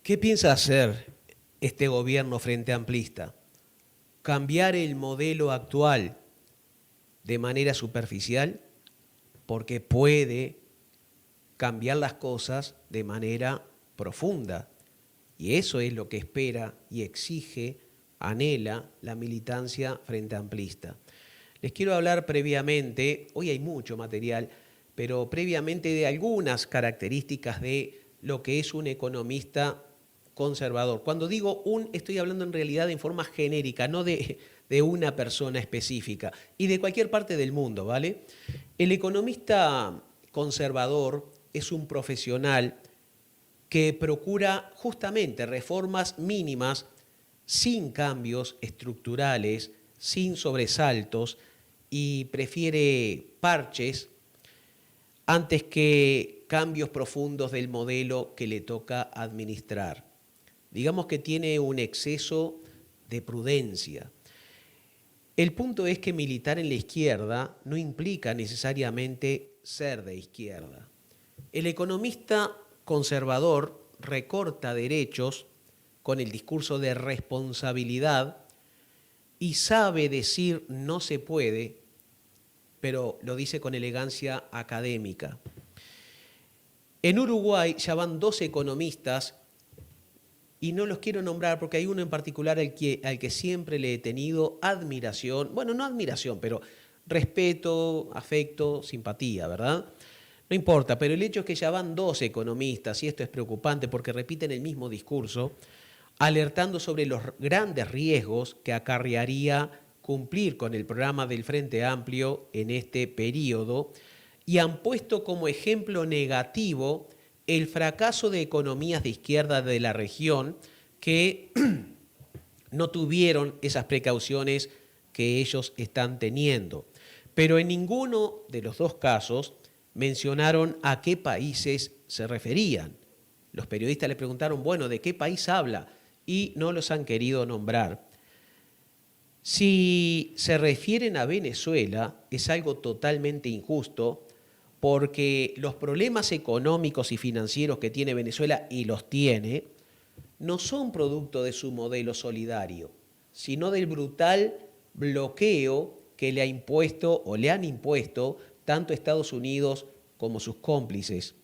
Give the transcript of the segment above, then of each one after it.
¿Qué piensa hacer este gobierno frente amplista? ¿Cambiar el modelo actual de manera superficial? Porque puede cambiar las cosas de manera profunda. Y eso es lo que espera y exige, anhela la militancia frente amplista. Les quiero hablar previamente, hoy hay mucho material, pero previamente de algunas características de lo que es un economista conservador. Cuando digo estoy hablando en realidad en forma genérica, no de una persona específica y de cualquier parte del mundo, ¿vale? El economista conservador es un profesional que procura justamente reformas mínimas sin cambios estructurales, sin sobresaltos y prefiere parches antes que cambios profundos del modelo que le toca administrar. Digamos que tiene un exceso de prudencia. El punto es que militar en la izquierda no implica necesariamente ser de izquierda. El economista conservador recorta derechos con el discurso de responsabilidad y sabe decir no se puede, pero lo dice con elegancia académica. En Uruguay ya van 2 economistas, y no los quiero nombrar porque hay uno en particular al que siempre le he tenido admiración, bueno, no admiración, pero respeto, afecto, simpatía, ¿verdad? No importa, pero el hecho es que ya van 2 economistas, y esto es preocupante porque repiten el mismo discurso, alertando sobre los grandes riesgos que acarrearía cumplir con el programa del Frente Amplio en este periodo, y han puesto como ejemplo negativo el fracaso de economías de izquierda de la región que no tuvieron esas precauciones que ellos están teniendo. Pero en ninguno de los 2 casos mencionaron a qué países se referían. Los periodistas les preguntaron, bueno, ¿de qué país habla? Y no los han querido nombrar. Si se refieren a Venezuela, es algo totalmente injusto, porque los problemas económicos y financieros que tiene Venezuela, y los tiene, no son producto de su modelo solidario, sino del brutal bloqueo que le ha impuesto o le han impuesto tanto Estados Unidos como sus cómplices.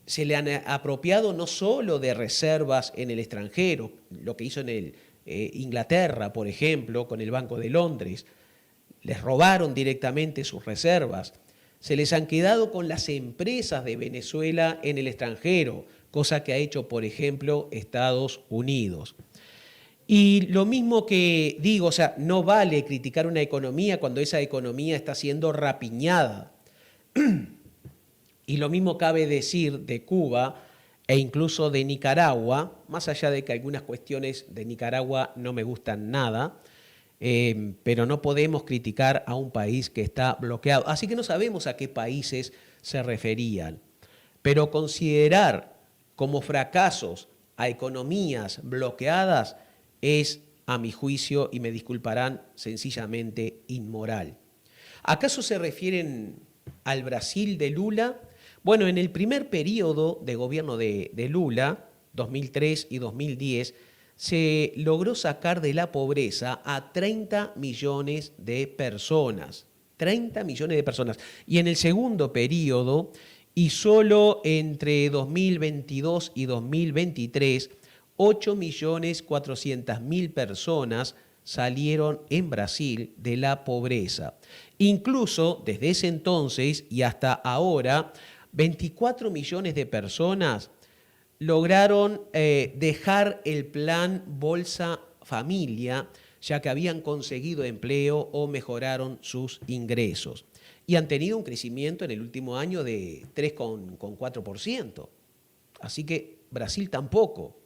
Se le han apropiado no solo de reservas en el extranjero, lo que hizo en Inglaterra, por ejemplo, con el Banco de Londres. Les robaron directamente sus reservas. Se les han quedado con las empresas de Venezuela en el extranjero, cosa que ha hecho, por ejemplo, Estados Unidos. Y lo mismo que digo, o sea, no vale criticar una economía cuando esa economía está siendo rapiñada. Y lo mismo cabe decir de Cuba e incluso de Nicaragua, más allá de que algunas cuestiones de Nicaragua no me gustan nada, pero no podemos criticar a un país que está bloqueado. Así que no sabemos a qué países se referían. Pero considerar como fracasos a economías bloqueadas es, a mi juicio, y me disculparán, sencillamente inmoral. ¿Acaso se refieren al Brasil de Lula? Bueno, en el primer periodo de gobierno de Lula, 2003 y 2010, se logró sacar de la pobreza a 30 millones de personas. 30 millones de personas. Y en el segundo periodo, y solo entre 2022 y 2023, 8.400.000 personas salieron en Brasil de la pobreza. Incluso desde ese entonces y hasta ahora, 24 millones de personas lograron dejar el plan Bolsa Familia, ya que habían conseguido empleo o mejoraron sus ingresos. Y han tenido un crecimiento en el último año de 3,4%. Así que Brasil tampoco.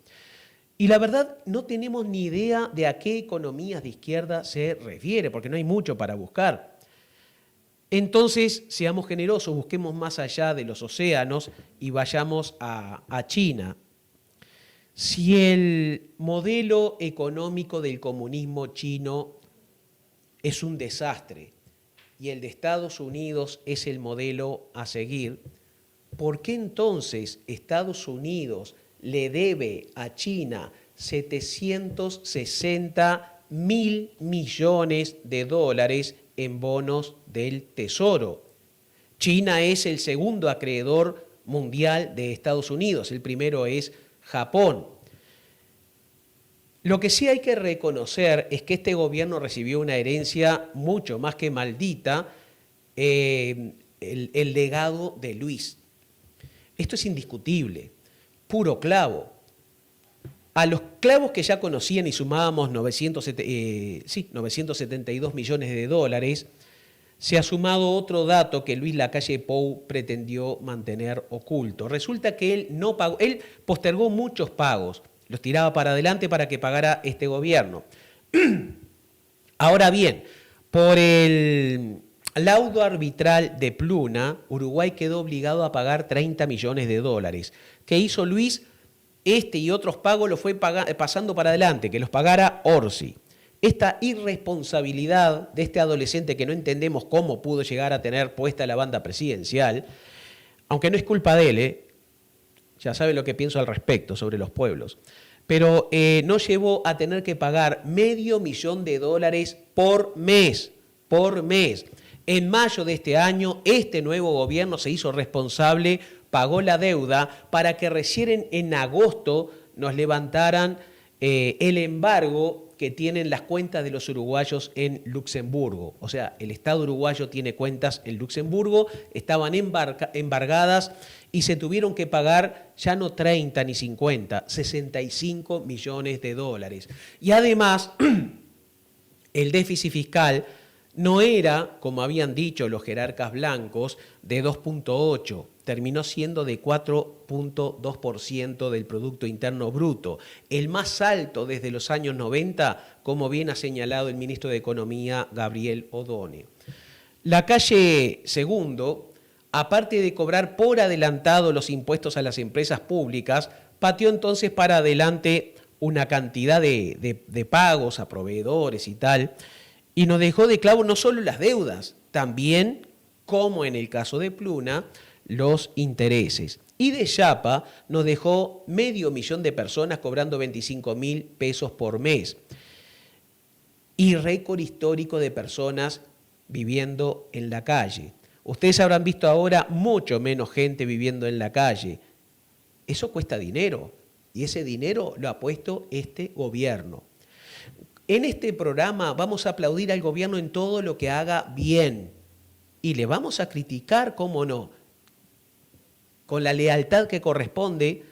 Y la verdad, no tenemos ni idea de a qué economías de izquierda se refiere, porque no hay mucho para buscar. Entonces, seamos generosos, busquemos más allá de los océanos y vayamos a China. Si el modelo económico del comunismo chino es un desastre y el de Estados Unidos es el modelo a seguir, ¿por qué entonces Estados Unidos le debe a China 760.000 millones de dólares en bonos del Tesoro? China es el segundo acreedor mundial de Estados Unidos, el primero es Japón. Lo que sí hay que reconocer es que este gobierno recibió una herencia mucho más que maldita, el legado de Luis. Esto es indiscutible, puro clavo. A los clavos que ya conocían y sumábamos 972 millones de dólares, se ha sumado otro dato que Luis Lacalle Pou pretendió mantener oculto. Resulta que él no pagó, él postergó muchos pagos, los tiraba para adelante para que pagara este gobierno. Ahora bien, por el laudo arbitral de Pluna, Uruguay quedó obligado a pagar 30 millones de dólares. ¿Qué hizo Luis? Este y otros pagos los fue pasando para adelante, que los pagara Orsi. Esta irresponsabilidad de este adolescente que no entendemos cómo pudo llegar a tener puesta la banda presidencial, aunque no es culpa de él, ya sabe lo que pienso al respecto sobre los pueblos, pero nos llevó a tener que pagar $500.000 por mes, por mes. En mayo de este año, este nuevo gobierno se hizo responsable, pagó la deuda para que recién en agosto nos levantaran el embargo que tienen las cuentas de los uruguayos en Luxemburgo. O sea, el Estado uruguayo tiene cuentas en Luxemburgo, estaban embargadas y se tuvieron que pagar ya no 30 ni 50, 65 millones de dólares. Y además, el déficit fiscal no era, como habían dicho los jerarcas blancos, de 2.8, terminó siendo de 4.2% del Producto Interno Bruto, el más alto desde los años 90, como bien ha señalado el ministro de Economía, Gabriel Odone. Lacalle Segundo, aparte de cobrar por adelantado los impuestos a las empresas públicas, pateó entonces para adelante una cantidad de pagos a proveedores y tal, y nos dejó de clavo no solo las deudas, también, como en el caso de Pluna, los intereses. Y de chapa nos dejó 500.000 de personas cobrando 25.000 pesos por mes. Y récord histórico de personas viviendo en la calle. Ustedes habrán visto ahora mucho menos gente viviendo en la calle. Eso cuesta dinero y ese dinero lo ha puesto este gobierno. En este programa vamos a aplaudir al gobierno en todo lo que haga bien y le vamos a criticar, cómo no, con la lealtad que corresponde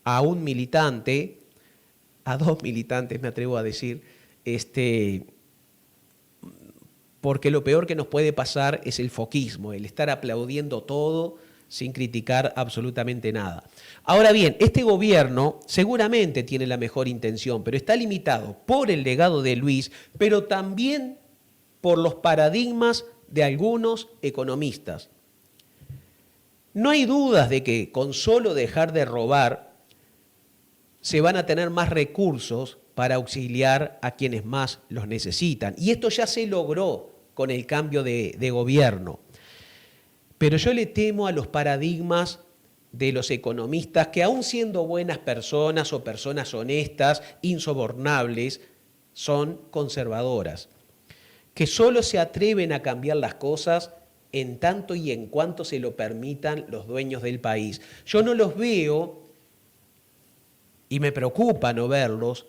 a un militante, a dos militantes me atrevo a decir, porque lo peor que nos puede pasar es el foquismo, el estar aplaudiendo todo sin criticar absolutamente nada. Ahora bien, este gobierno seguramente tiene la mejor intención, pero está limitado por el legado de Luis, pero también por los paradigmas de algunos economistas. No hay dudas de que con solo dejar de robar se van a tener más recursos para auxiliar a quienes más los necesitan. Y esto ya se logró con el cambio de gobierno. Pero yo le temo a los paradigmas de los economistas que, aun siendo buenas personas o personas honestas, insobornables, son conservadoras, que solo se atreven a cambiar las cosas en tanto y en cuanto se lo permitan los dueños del país. Yo no los veo, y me preocupa no verlos,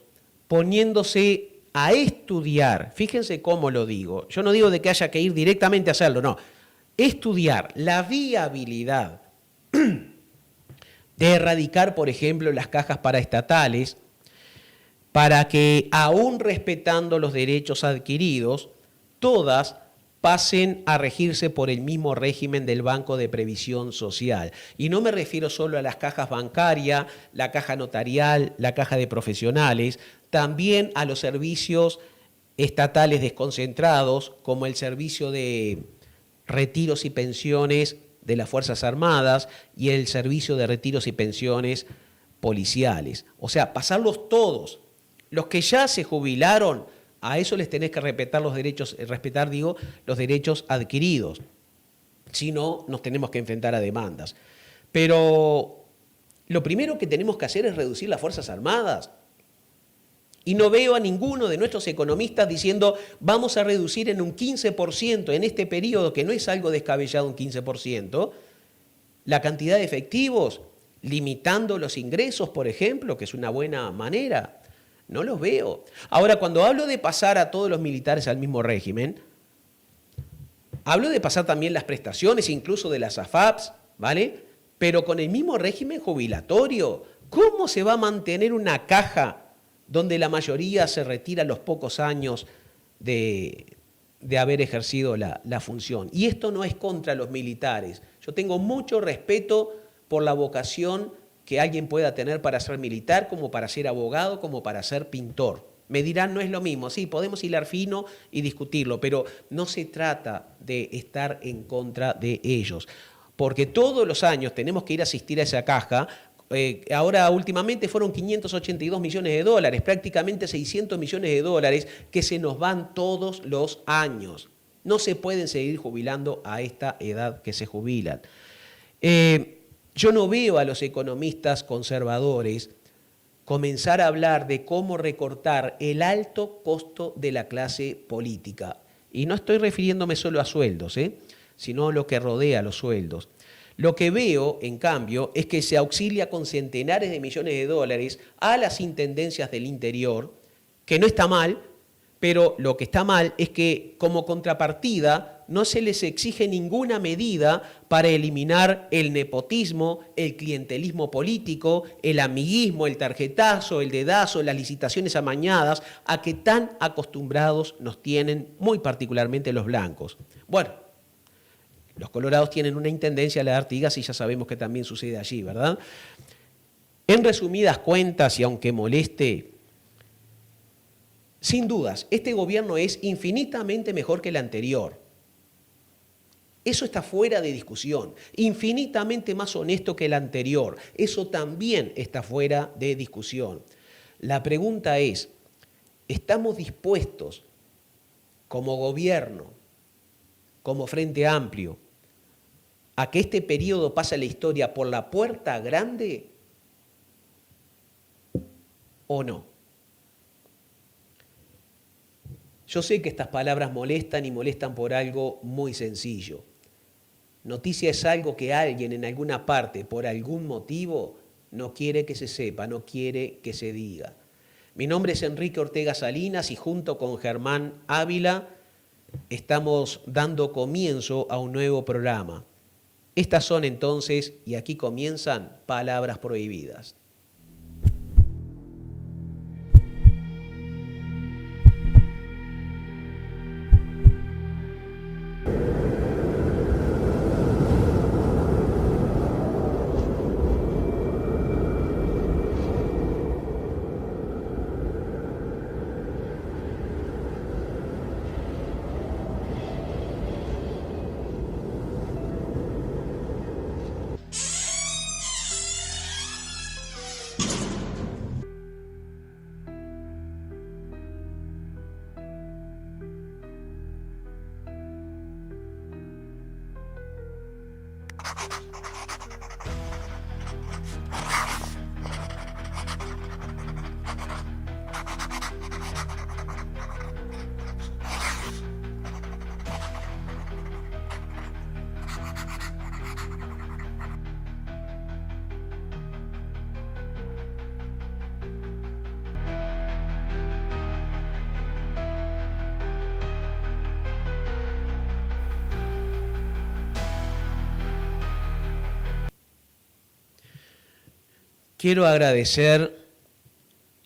poniéndose a estudiar, fíjense cómo lo digo, yo no digo de que haya que ir directamente a hacerlo, no, estudiar la viabilidad de erradicar, por ejemplo, las cajas paraestatales, para que, aún respetando los derechos adquiridos, todas pasen a regirse por el mismo régimen del Banco de Previsión Social. Y no me refiero solo a las cajas bancarias, la caja notarial, la caja de profesionales, también a los servicios estatales desconcentrados, como el servicio de retiros y pensiones de las Fuerzas Armadas y el servicio de retiros y pensiones policiales. O sea, pasarlos todos. Los que ya se jubilaron, a eso les tenés que respetar los derechos, los derechos adquiridos. Si no, nos tenemos que enfrentar a demandas. Pero lo primero que tenemos que hacer es reducir las Fuerzas Armadas. Y no veo a ninguno de nuestros economistas diciendo vamos a reducir en un 15% en este periodo, que no es algo descabellado un 15%, la cantidad de efectivos, limitando los ingresos, por ejemplo, que es una buena manera. No los veo. Ahora, cuando hablo de pasar a todos los militares al mismo régimen, hablo de pasar también las prestaciones, incluso de las AFAPs, ¿vale? Pero con el mismo régimen jubilatorio. ¿Cómo se va a mantener una caja donde la mayoría se retira a los pocos años de haber ejercido la función? Y esto no es contra los militares. Yo tengo mucho respeto por la vocación que alguien pueda tener para ser militar, como para ser abogado, como para ser pintor. Me dirán, no es lo mismo. Sí, podemos hilar fino y discutirlo, pero no se trata de estar en contra de ellos. Porque todos los años tenemos que ir a asistir a esa caja. Ahora últimamente fueron 582 millones de dólares, prácticamente 600 millones de dólares que se nos van todos los años. No se pueden seguir jubilando a esta edad que se jubilan. Yo no veo a los economistas conservadores comenzar a hablar de cómo recortar el alto costo de la clase política. Y no estoy refiriéndome solo a sueldos, sino a lo que rodea a los sueldos. Lo que veo, en cambio, es que se auxilia con centenares de millones de dólares a las intendencias del interior, que no está mal, pero lo que está mal es que como contrapartida no se les exige ninguna medida para eliminar el nepotismo, el clientelismo político, el amiguismo, el tarjetazo, el dedazo, las licitaciones amañadas, a que tan acostumbrados nos tienen muy particularmente los blancos. Bueno, los colorados tienen una intendencia a la de Artigas y ya sabemos que también sucede allí, ¿verdad? En resumidas cuentas, y aunque moleste, sin dudas, este gobierno es infinitamente mejor que el anterior. Eso está fuera de discusión. Infinitamente más honesto que el anterior. Eso también está fuera de discusión. La pregunta es, ¿estamos dispuestos como gobierno, como Frente Amplio, a que este periodo pase a la historia por la puerta grande o no? Yo sé que estas palabras molestan y molestan por algo muy sencillo. Noticia es algo que alguien en alguna parte, por algún motivo, no quiere que se sepa, no quiere que se diga. Mi nombre es Enrique Ortega Salinas y junto con Germán Ávila estamos dando comienzo a un nuevo programa. Estas son entonces, y aquí comienzan, Palabras Prohibidas. Quiero agradecer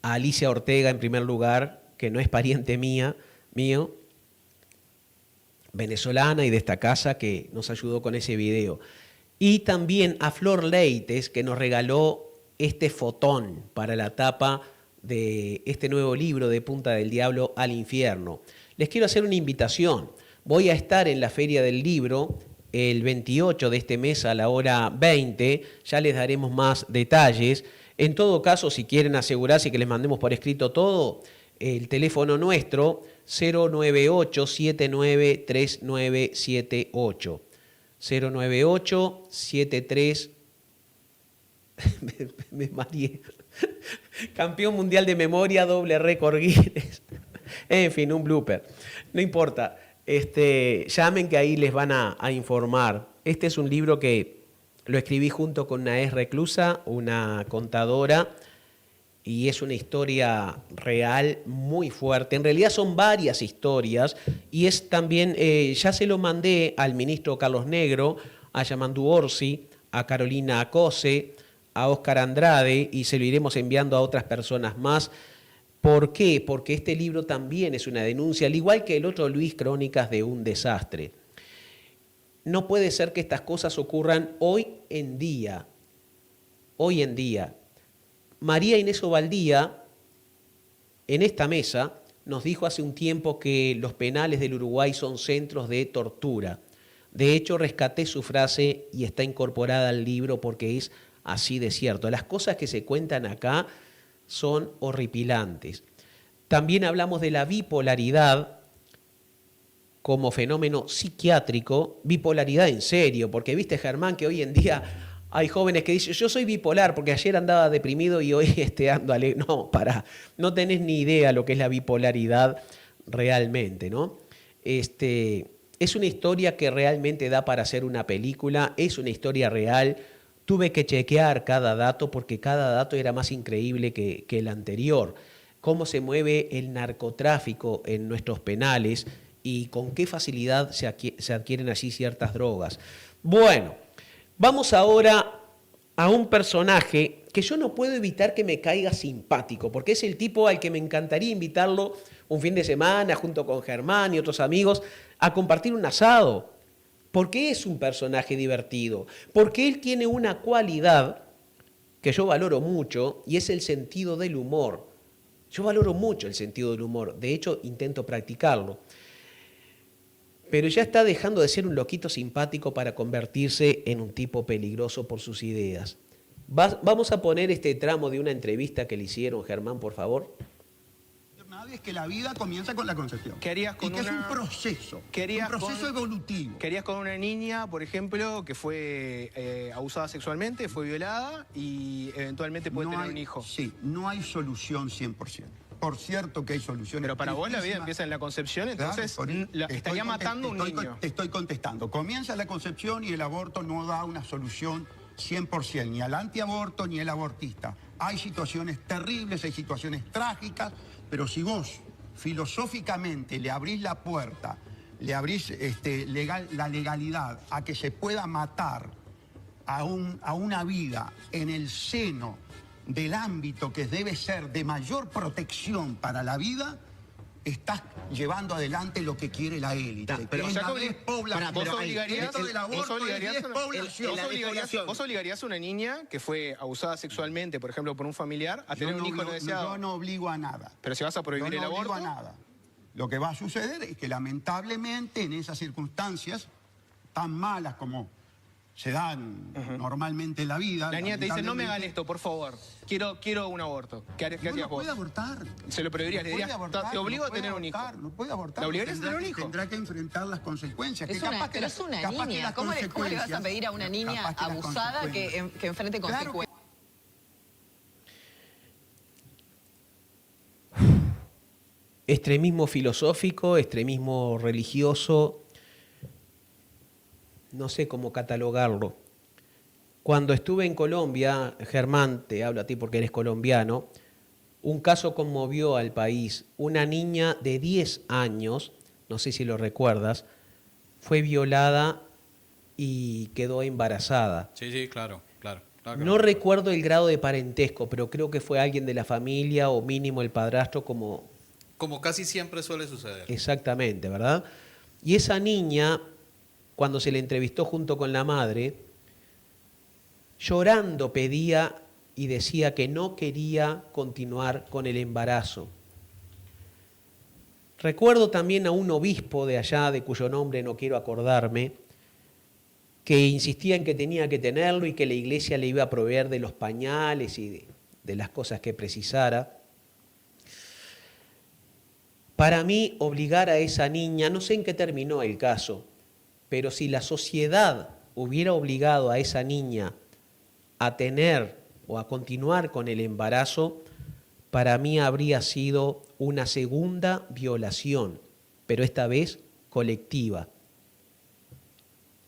a Alicia Ortega en primer lugar, que no es pariente mío, venezolana y de esta casa, que nos ayudó con ese video. Y también a Flor Leites, que nos regaló este fotón para la tapa de este nuevo libro de Punta del Diablo al Infierno. Les quiero hacer una invitación. Voy a estar en la Feria del Libro el 28 de este mes a la hora 20, ya les daremos más detalles. En todo caso, si quieren asegurarse que les mandemos por escrito todo, el teléfono nuestro 098-793978. 098-73 Me mareé. Campeón mundial de memoria, doble récord Guinness. En fin, un blooper. No importa. Llamen que ahí les van a informar. Este es un libro que lo escribí junto con Naez Reclusa, una contadora, y es una historia real muy fuerte. En realidad son varias historias y es también, ya se lo mandé al ministro Carlos Negro, a Yamandu Orsi, a Carolina Acose, a Óscar Andrade, y se lo iremos enviando a otras personas más. ¿Por qué? Porque este libro también es una denuncia, al igual que el otro Luis, Crónicas de un desastre. No puede ser que estas cosas ocurran hoy en día. Hoy en día. María Inés Ovaldía, en esta mesa, nos dijo hace un tiempo que los penales del Uruguay son centros de tortura. De hecho, rescaté su frase y está incorporada al libro porque es así de cierto. Las cosas que se cuentan acá son horripilantes. También hablamos de la bipolaridad como fenómeno psiquiátrico, bipolaridad en serio, porque viste, Germán, que hoy en día hay jóvenes que dicen, yo soy bipolar porque ayer andaba deprimido y hoy ando alegre. No, pará, no tenés ni idea lo que es la bipolaridad realmente, ¿no? Es una historia que realmente da para hacer una película, es una historia real. Tuve que chequear cada dato porque cada dato era más increíble que el anterior. Cómo se mueve el narcotráfico en nuestros penales y con qué facilidad se adquieren allí ciertas drogas. Bueno, vamos ahora a un personaje que yo no puedo evitar que me caiga simpático, porque es el tipo al que me encantaría invitarlo un fin de semana junto con Germán y otros amigos a compartir un asado. Porque es un personaje divertido, porque él tiene una cualidad que yo valoro mucho y es el sentido del humor. Yo valoro mucho el sentido del humor, de hecho intento practicarlo. Pero ya está dejando de ser un loquito simpático para convertirse en un tipo peligroso por sus ideas. Vamos a poner este tramo de una entrevista que le hicieron, Germán, por favor. Es que la vida comienza con la concepción. ¿Qué harías con y que es un proceso evolutivo. ¿Qué harías con una niña, por ejemplo, que fue abusada sexualmente, fue violada y eventualmente puede tener un hijo? Sí, no hay solución 100%. Por cierto que hay soluciones. Pero para vos la vida empieza en la concepción, entonces estaría matando a un niño. Te estoy contestando. Comienza la concepción y el aborto no da una solución 100%, ni al antiaborto ni al abortista. Hay situaciones terribles, hay situaciones trágicas, pero si vos filosóficamente le abrís la puerta, le abrís la legalidad a que se pueda matar a una vida en el seno del ámbito que debe ser de mayor protección para la vida, estás llevando adelante lo que quiere la élite. Pero ¿Vos obligarías a una niña que fue abusada sexualmente, por ejemplo, por un familiar, a tener un hijo no deseado? Yo no obligo a nada. Pero si vas a prohibir el aborto. Yo no obligo a nada. Lo que va a suceder es que lamentablemente en esas circunstancias tan malas como se dan normalmente en la vida. La niña te dice, no me hagan esto, por favor. Quiero un aborto. ¿Qué harías vos? No puede abortar. Se lo prohibirías, le dirías, te obligo a tener un hijo. No puede abortar. ¿La obligarías a tener un hijo? Tendrá que enfrentar las consecuencias. Pero es una niña. ¿Cómo le vas a pedir a una niña abusada que enfrente consecuencias? Extremismo filosófico, extremismo religioso, no sé cómo catalogarlo. Cuando estuve en Colombia, Germán, te hablo a ti porque eres colombiano, un caso conmovió al país. Una niña de 10 años, no sé si lo recuerdas, fue violada y quedó embarazada. Sí, claro. No recuerdo el grado de parentesco, pero creo que fue alguien de la familia o mínimo el padrastro como casi siempre suele suceder. Exactamente, ¿verdad? Y esa niña, cuando se le entrevistó junto con la madre, llorando pedía y decía que no quería continuar con el embarazo. Recuerdo también a un obispo de allá, de cuyo nombre no quiero acordarme, que insistía en que tenía que tenerlo y que la iglesia le iba a proveer de los pañales y de las cosas que precisara. Para mí, obligar a esa niña, no sé en qué terminó el caso, pero si la sociedad hubiera obligado a esa niña a tener o a continuar con el embarazo, para mí habría sido una segunda violación, pero esta vez colectiva.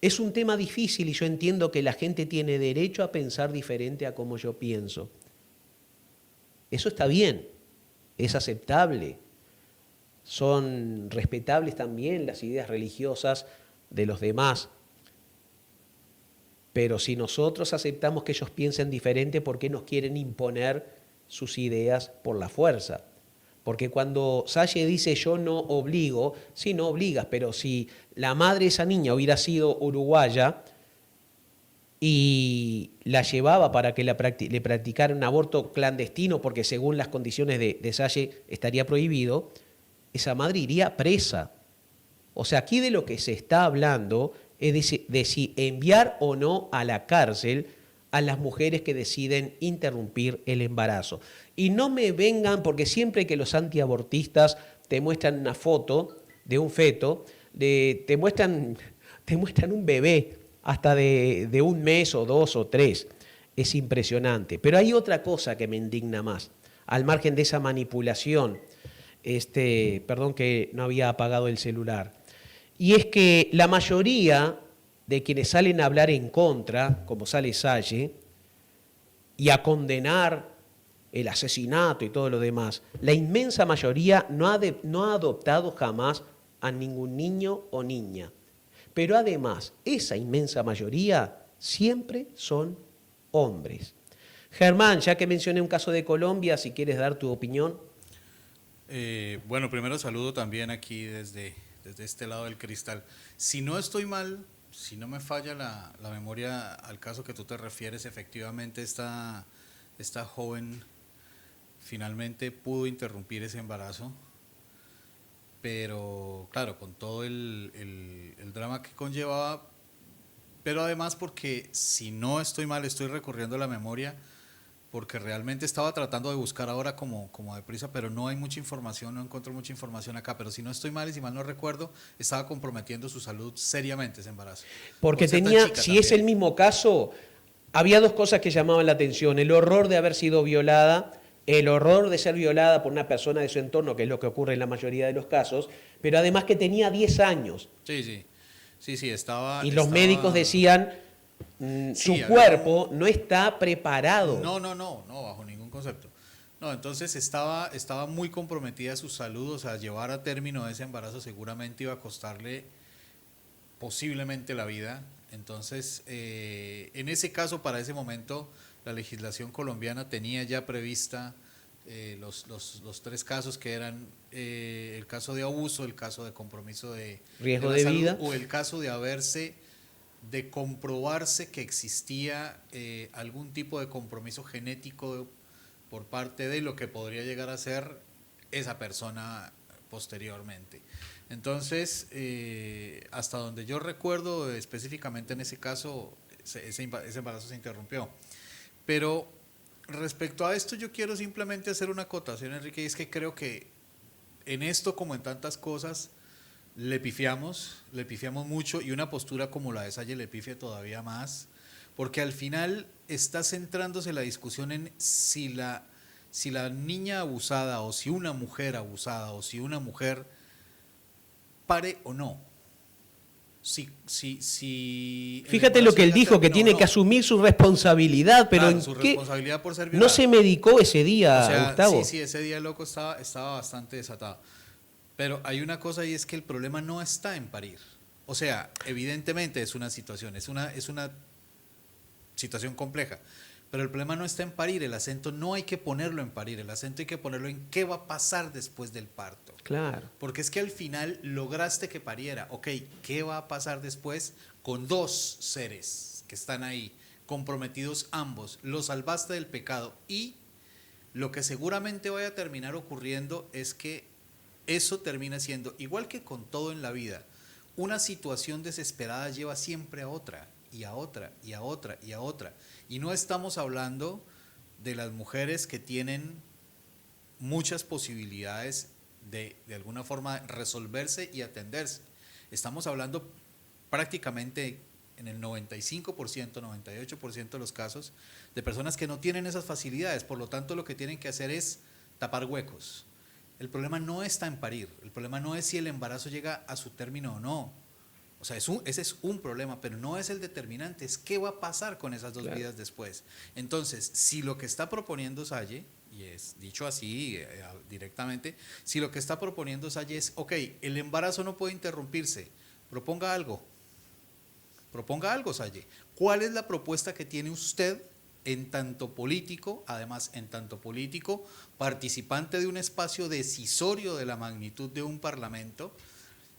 Es un tema difícil y yo entiendo que la gente tiene derecho a pensar diferente a como yo pienso. Eso está bien, es aceptable. Son respetables también las ideas religiosas de los demás. Pero si nosotros aceptamos que ellos piensen diferente, ¿por qué nos quieren imponer sus ideas por la fuerza? Porque cuando Salle dice yo no obligo, sí, no obligas, pero si la madre de esa niña hubiera sido uruguaya y la llevaba para que le practicara un aborto clandestino, porque según las condiciones de Salle estaría prohibido, esa madre iría presa. O sea, aquí de lo que se está hablando es de si enviar o no a la cárcel a las mujeres que deciden interrumpir el embarazo. Y no me vengan, porque siempre que los antiabortistas te muestran una foto de un feto, te muestran un bebé hasta de 1 mes o 2 o 3. Es impresionante. Pero hay otra cosa que me indigna más, al margen de esa manipulación. Perdón que no había apagado el celular. Y es que la mayoría de quienes salen a hablar en contra, como sale Salle, y a condenar el asesinato y todo lo demás, la inmensa mayoría no ha adoptado jamás a ningún niño o niña. Pero además, esa inmensa mayoría siempre son hombres. Germán, ya que mencioné un caso de Colombia, si quieres dar tu opinión. Bueno, primero saludo también aquí desde este lado del cristal. Si no estoy mal, si no me falla la memoria al caso que tú te refieres, efectivamente esta joven finalmente pudo interrumpir ese embarazo, pero claro, con todo el drama que conllevaba, pero además porque, si no estoy mal, estoy recorriendo la memoria, porque realmente estaba tratando de buscar ahora como deprisa, pero no hay mucha información, no encuentro mucha información acá, pero si no estoy mal y si mal no recuerdo, estaba comprometiendo su salud seriamente ese embarazo. Porque tenía, si es el mismo caso, había 2 cosas que llamaban la atención: el horror de haber sido violada, el horror de ser violada por una persona de su entorno, que es lo que ocurre en la mayoría de los casos, pero además que tenía 10 años. Sí, estaba... Y los médicos decían, su cuerpo no está preparado. No, bajo ningún concepto. No, entonces estaba muy comprometida su salud, o sea, llevar a término ese embarazo seguramente iba a costarle posiblemente la vida. Entonces, en ese caso, para ese momento, la legislación colombiana tenía ya prevista los 3 casos que eran el caso de abuso, el caso de compromiso de riesgo de de salud, vida, o el caso de comprobarse que existía algún tipo de compromiso genético por parte de lo que podría llegar a ser esa persona posteriormente. Entonces, hasta donde yo recuerdo específicamente en ese caso, ese embarazo se interrumpió. Pero respecto a esto yo quiero simplemente hacer una acotación, Enrique, y es que creo que en esto, como en tantas cosas, le pifiamos mucho, y una postura como la de Salle le pifia todavía más, porque al final está centrándose la discusión en si la niña abusada, o si una mujer abusada, o si una mujer pare o no. Fíjate lo que él dijo, que tiene que asumir su responsabilidad, pero claro, su responsabilidad por ser violada. No se medicó ese día, o sea, Gustavo. Sí, ese día loco estaba bastante desatado. Pero hay una cosa, y es que el problema no está en parir. O sea, evidentemente es una situación compleja, pero el problema no está en parir, el acento no hay que ponerlo en parir, el acento hay que ponerlo en qué va a pasar después del parto. Claro. Porque es que al final lograste que pariera, ok, ¿qué va a pasar después con 2 seres que están ahí, comprometidos ambos? Los salvaste del pecado, y lo que seguramente vaya a terminar ocurriendo es que eso termina siendo, igual que con todo en la vida, una situación desesperada lleva siempre a otra, y a otra, y a otra, y a otra. Y no estamos hablando de las mujeres que tienen muchas posibilidades de alguna forma resolverse y atenderse. Estamos hablando prácticamente en el 95%, 98% de los casos, de personas que no tienen esas facilidades. Por lo tanto, lo que tienen que hacer es tapar huecos. El problema no está en parir, el problema no es si el embarazo llega a su término o no. O sea, ese es un problema, pero no es el determinante, es qué va a pasar con esas dos vidas después. Entonces, si lo que está proponiendo Salle, y es dicho así directamente, si lo que está proponiendo Salle es, ok, el embarazo no puede interrumpirse, proponga algo, Salle. ¿Cuál es la propuesta que tiene usted en tanto político, además en tanto político, participante de un espacio decisorio de la magnitud de un parlamento,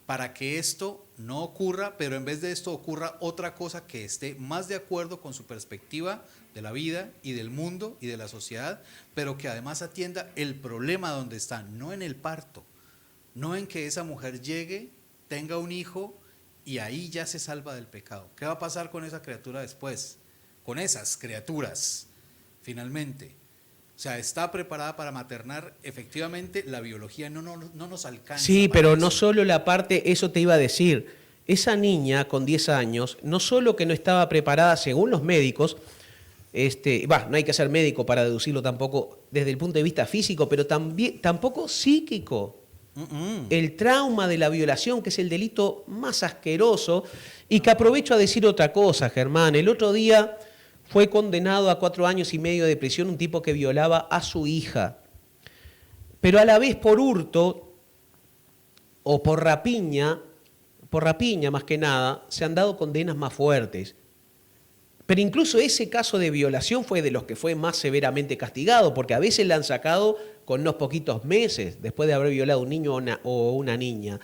para que esto no ocurra, pero en vez de esto ocurra otra cosa que esté más de acuerdo con su perspectiva de la vida y del mundo y de la sociedad, pero que además atienda el problema donde está, no en el parto, no en que esa mujer llegue, tenga un hijo y ahí ya se salva del pecado? ¿Qué va a pasar con esa criatura después? Con esas criaturas, finalmente. O sea, está preparada para maternar. Efectivamente, la biología no nos alcanza. Sí, pero eso. no solo la parte, eso te iba a decir, esa niña con 10 años, no solo que no estaba preparada según los médicos, no hay que ser médico para deducirlo tampoco desde el punto de vista físico, pero tampoco psíquico. El trauma de la violación, que es el delito más asqueroso, y que aprovecho a decir otra cosa, Germán. El otro día fue condenado a 4 años y medio de prisión un tipo que violaba a su hija, pero a la vez por hurto o por rapiña más que nada, se han dado condenas más fuertes. Pero incluso ese caso de violación fue de los que fue más severamente castigado, porque a veces la han sacado con unos poquitos meses después de haber violado a un niño o una niña.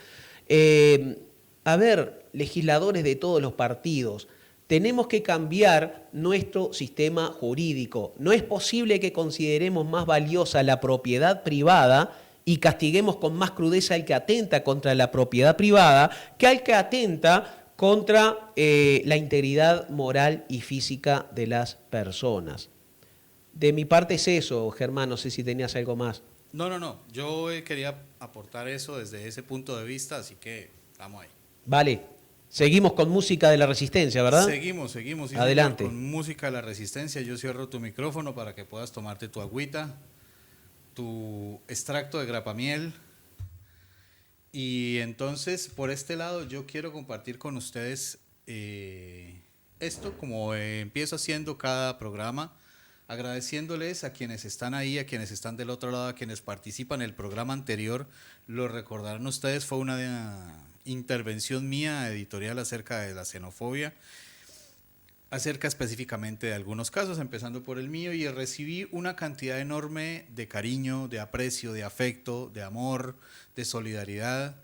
A ver, legisladores de todos los partidos, tenemos que cambiar nuestro sistema jurídico. No es posible que consideremos más valiosa la propiedad privada y castiguemos con más crudeza al que atenta contra la propiedad privada que al que atenta contra la integridad moral y física de las personas. De mi parte es eso, Germán, no sé si tenías algo más. No. Yo quería aportar eso desde ese punto de vista, así que vamos ahí. Vale. Seguimos con música de la Resistencia, ¿verdad? Seguimos. Sí, adelante. Señor, con música de la Resistencia. Yo cierro tu micrófono para que puedas tomarte tu agüita, tu extracto de grapamiel. Y entonces, por este lado, yo quiero compartir con ustedes esto, como empiezo haciendo cada programa, agradeciéndoles a quienes están ahí, a quienes están del otro lado, a quienes participan en el programa anterior. Lo recordarán ustedes, fue una intervención mía editorial acerca de la xenofobia, acerca específicamente de algunos casos, empezando por el mío, y recibí una cantidad enorme de cariño, de aprecio, de afecto, de amor, de solidaridad,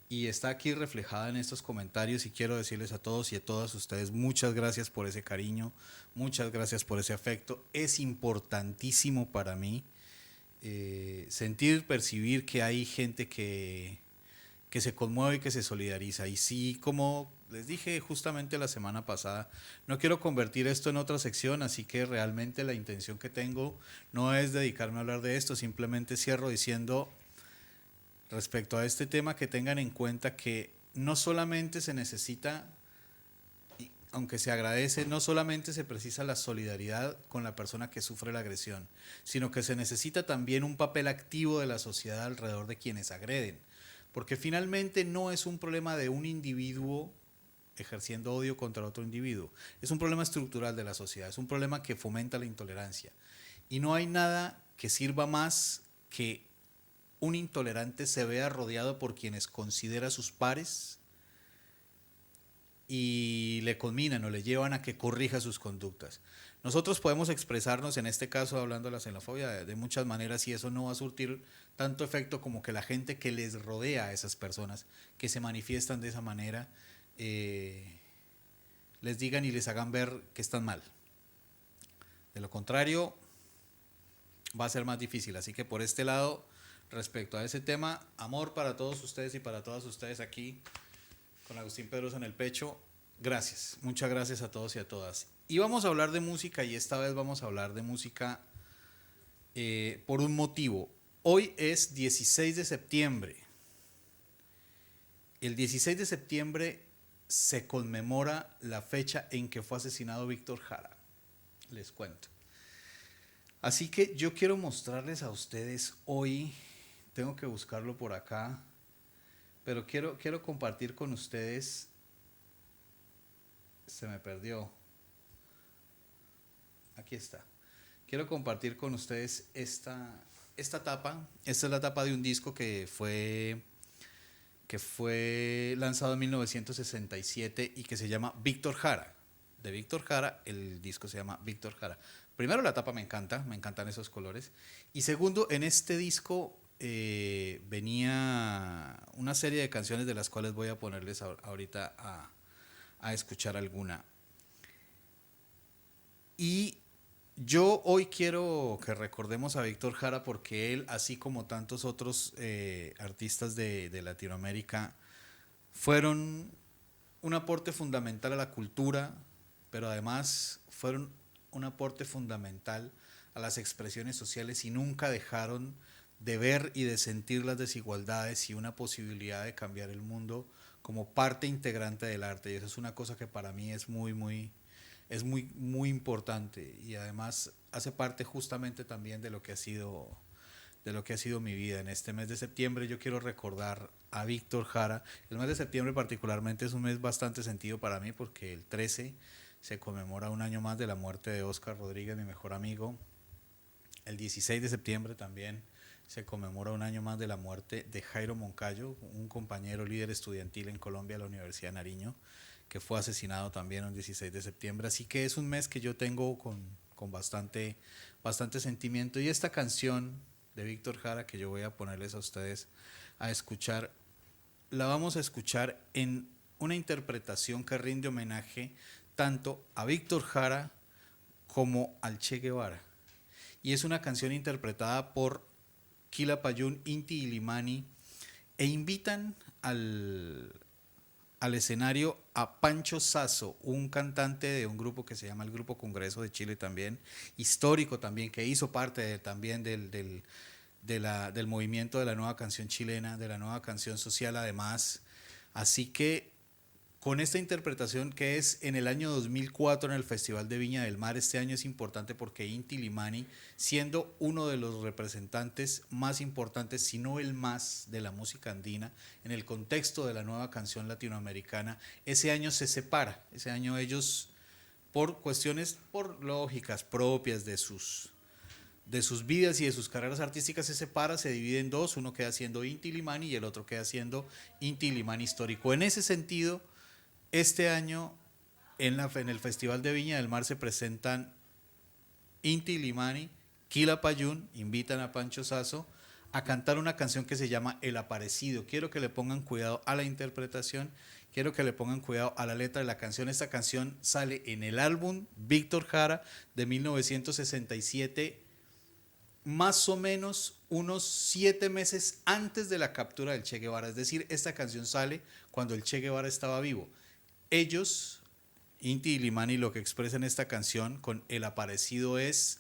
y está aquí reflejada en estos comentarios, y quiero decirles a todos y a todas ustedes muchas gracias por ese cariño, muchas gracias por ese afecto. Es importantísimo para mí percibir que hay gente que se conmueve y que se solidariza. Y sí, como les dije justamente la semana pasada, no quiero convertir esto en otra sección, así que realmente la intención que tengo no es dedicarme a hablar de esto, simplemente cierro diciendo respecto a este tema que tengan en cuenta que no solamente se necesita, aunque se agradece, no solamente se precisa la solidaridad con la persona que sufre la agresión, sino que se necesita también un papel activo de la sociedad alrededor de quienes agreden. Porque finalmente no es un problema de un individuo ejerciendo odio contra otro individuo. Es un problema estructural de la sociedad, es un problema que fomenta la intolerancia. Y no hay nada que sirva más que un intolerante se vea rodeado por quienes considera sus pares y le conminan o le llevan a que corrija sus conductas. Nosotros podemos expresarnos, en este caso hablando de la xenofobia, de muchas maneras, y eso no va a surtir tanto efecto como que la gente que les rodea a esas personas que se manifiestan de esa manera les digan y les hagan ver que están mal. De lo contrario, va a ser más difícil. Así que por este lado, respecto a ese tema, amor para todos ustedes y para todas ustedes aquí, con Agustín Pedrosa en el pecho. Gracias, muchas gracias a todos y a todas. Y vamos a hablar de música, y esta vez vamos a hablar de música por un motivo. Hoy es 16 de septiembre. El 16 de septiembre se conmemora la fecha en que fue asesinado Víctor Jara. Les cuento. Así que yo quiero mostrarles a ustedes hoy, tengo que buscarlo por acá, pero quiero compartir con ustedes, se me perdió, aquí está. Quiero compartir con ustedes esta tapa. Esta es la tapa de un disco que fue lanzado en 1967 y que se llama Víctor Jara. De Víctor Jara, el disco se llama Víctor Jara. Primero, la tapa me encantan esos colores. Y segundo, en este disco venía una serie de canciones de las cuales voy a ponerles ahorita a escuchar alguna. Y yo hoy quiero que recordemos a Víctor Jara porque él, así como tantos otros artistas de Latinoamérica, fueron un aporte fundamental a la cultura, pero además fueron un aporte fundamental a las expresiones sociales y nunca dejaron de ver y de sentir las desigualdades y una posibilidad de cambiar el mundo como parte integrante del arte. Y eso es una cosa que para mí es muy importante y además hace parte justamente también de lo que ha sido mi vida. En este mes de septiembre yo quiero recordar a Víctor Jara. El mes de septiembre particularmente es un mes bastante sentido para mí porque el 13 se conmemora un año más de la muerte de Óscar Rodríguez, mi mejor amigo. El 16 de septiembre también se conmemora un año más de la muerte de Jairo Moncayo, un compañero líder estudiantil en Colombia de la Universidad de Nariño, que fue asesinado también el 16 de septiembre. Así que es un mes que yo tengo con bastante sentimiento. Y esta canción de Víctor Jara que yo voy a ponerles a ustedes a escuchar, la vamos a escuchar en una interpretación que rinde homenaje tanto a Víctor Jara como al Che Guevara. Y es una canción interpretada por Quilapayún, Inti Illimani, e invitan al escenario a Pancho Sasso, un cantante de un grupo que se llama el Grupo Congreso de Chile también, histórico también, que hizo parte también del movimiento de la nueva canción chilena, de la nueva canción social además. Así que con esta interpretación que es en el año 2004 en el Festival de Viña del Mar, este año es importante porque Inti Illimani, siendo uno de los representantes más importantes, si no el más, de la música andina, en el contexto de la nueva canción latinoamericana, ese año se separa. Ese año ellos, por cuestiones, por lógicas propias de sus vidas y de sus carreras artísticas, se separa, se divide en dos, uno queda siendo Inti Illimani y el otro queda siendo Inti Illimani histórico. En ese sentido, este año en el Festival de Viña del Mar se presentan Inti Illimani, Quilapayún, invitan a Pancho Sasso a cantar una canción que se llama El Aparecido. Quiero que le pongan cuidado a la interpretación, quiero que le pongan cuidado a la letra de la canción. Esta canción sale en el álbum Víctor Jara de 1967, más o menos unos 7 meses antes de la captura del Che Guevara. Es decir, esta canción sale cuando el Che Guevara estaba vivo. Ellos, Inti Illimani, lo que expresan en esta canción con El Aparecido es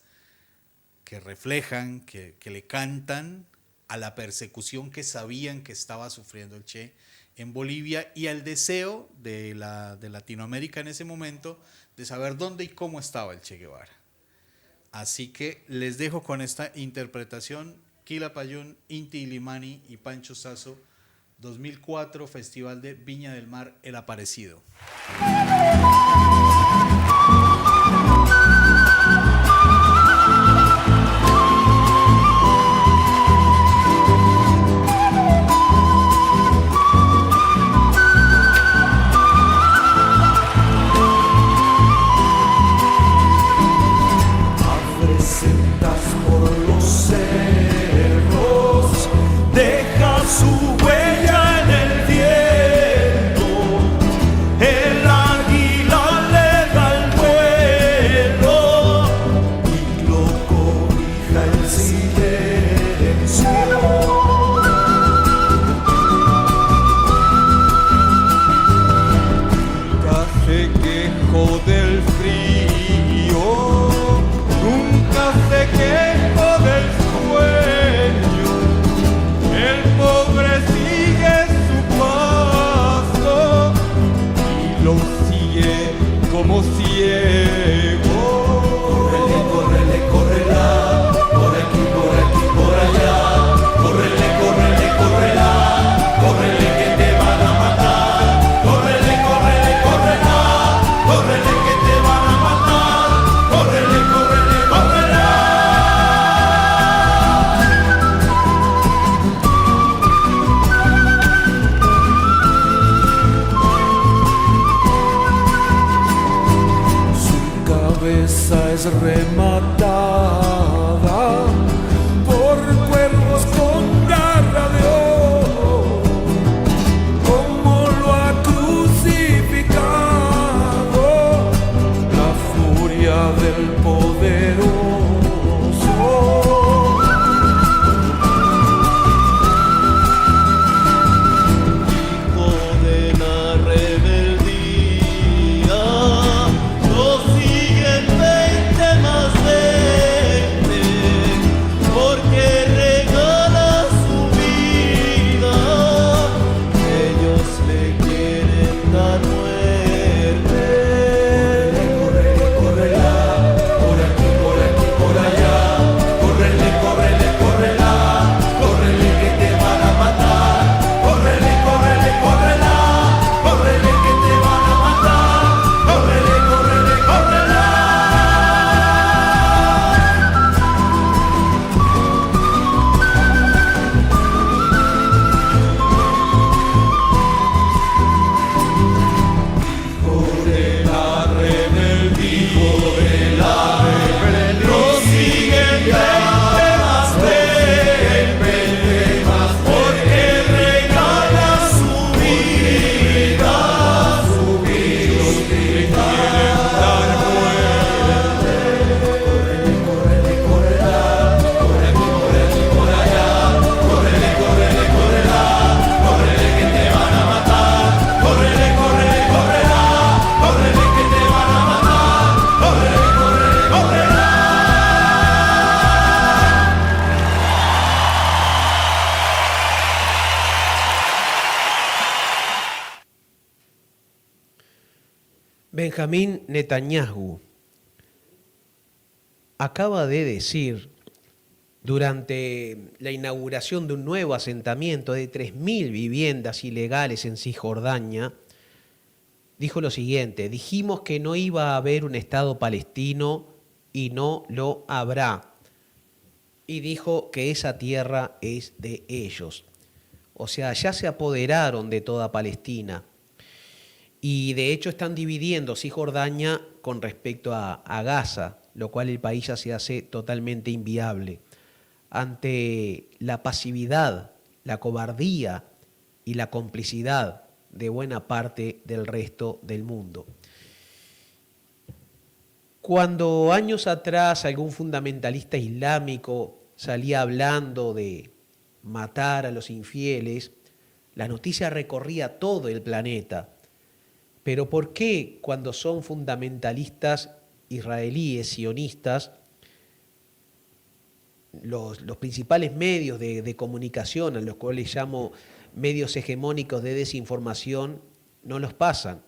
que reflejan, que le cantan a la persecución que sabían que estaba sufriendo el Che en Bolivia y al deseo de Latinoamérica en ese momento de saber dónde y cómo estaba el Che Guevara. Así que les dejo con esta interpretación, Quilapayún, Inti Illimani y Pancho Sasso, 2004, Festival de Viña del Mar, El Aparecido. Abre sendas por los cerros, deja su huella en el viento, el águila le da el vuelo y lo cobija el silencio. Nunca se quejó del frío, nunca se quejó del fuego. Benjamín Netanyahu acaba de decir durante la inauguración de un nuevo asentamiento de 3.000 viviendas ilegales en Cisjordania, dijo lo siguiente: dijimos que no iba a haber un Estado palestino y no lo habrá. Y dijo que esa tierra es de ellos. O sea, ya se apoderaron de toda Palestina. Y de hecho están dividiendo Cisjordania con respecto a Gaza, lo cual el país ya se hace totalmente inviable. Ante la pasividad, la cobardía y la complicidad de buena parte del resto del mundo. Cuando años atrás algún fundamentalista islámico salía hablando de matar a los infieles, la noticia recorría todo el planeta. Pero ¿por qué cuando son fundamentalistas israelíes, sionistas, los principales medios de comunicación, a los cuales llamo medios hegemónicos de desinformación, no los pasan?